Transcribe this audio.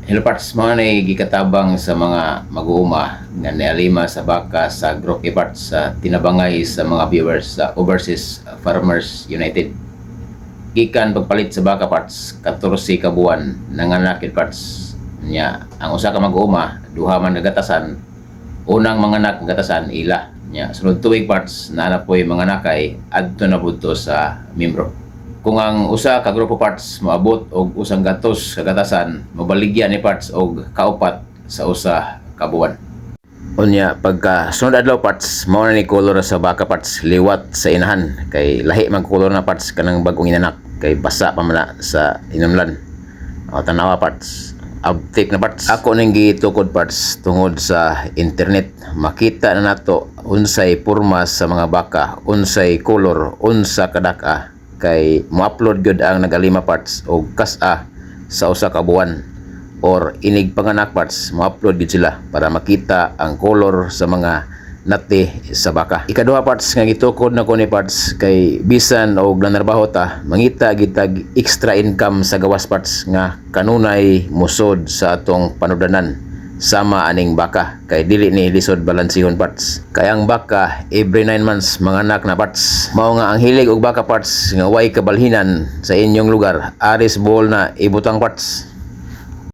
Hello parts, mga na gikatabang sa mga mag-uuma nga nialima sa baka sa Groke parts sa tinabangay sa mga viewers sa Overseas Farmers United. Gikan pagpalit sa baka parts 14 ka buwan nanganak parts nya ang usa ka mag-uuma duha man nagatasan, unang manganak ng gatasan ila nya sunod tuig parts na napoy mga nakay adto na budto sa membro. Kung ang usa ka grupo parts moabot og usang gatos kagatasan, mabaligyan ni parts og kaupat sa usa ka buwan. Unya pagka sunod adlaw parts mao na ni kolor sa baka parts liwat sa inahan kay lahi man kolor na parts kanang bagong inanak kay basa pa man sa inumlan. O tanawa parts uptake na parts ako ning gitukod parts tungod sa internet makita na nato unsay porma sa mga baka, unsay kolor, unsa kadaka kay mo-upload gyud ang nagalima parts o kas-a sa usa ka buwan or inig panganak parts mo-upload gyud sila para makita ang color sa mga nati sa baka. Ikaduha parts nga gitukod na ko ni parts kay bisan og nanarbaho ta mangita gyud tag extra income sa gawas parts nga kanunay musod sa atong panudanan sama aning baka kay dili ni lisod balansihon parts kay ang baka every 9 months manganak na parts. Mao nga ang hilig og baka parts nga way kabalhinan sa inyong lugar aris bol na ibutang parts.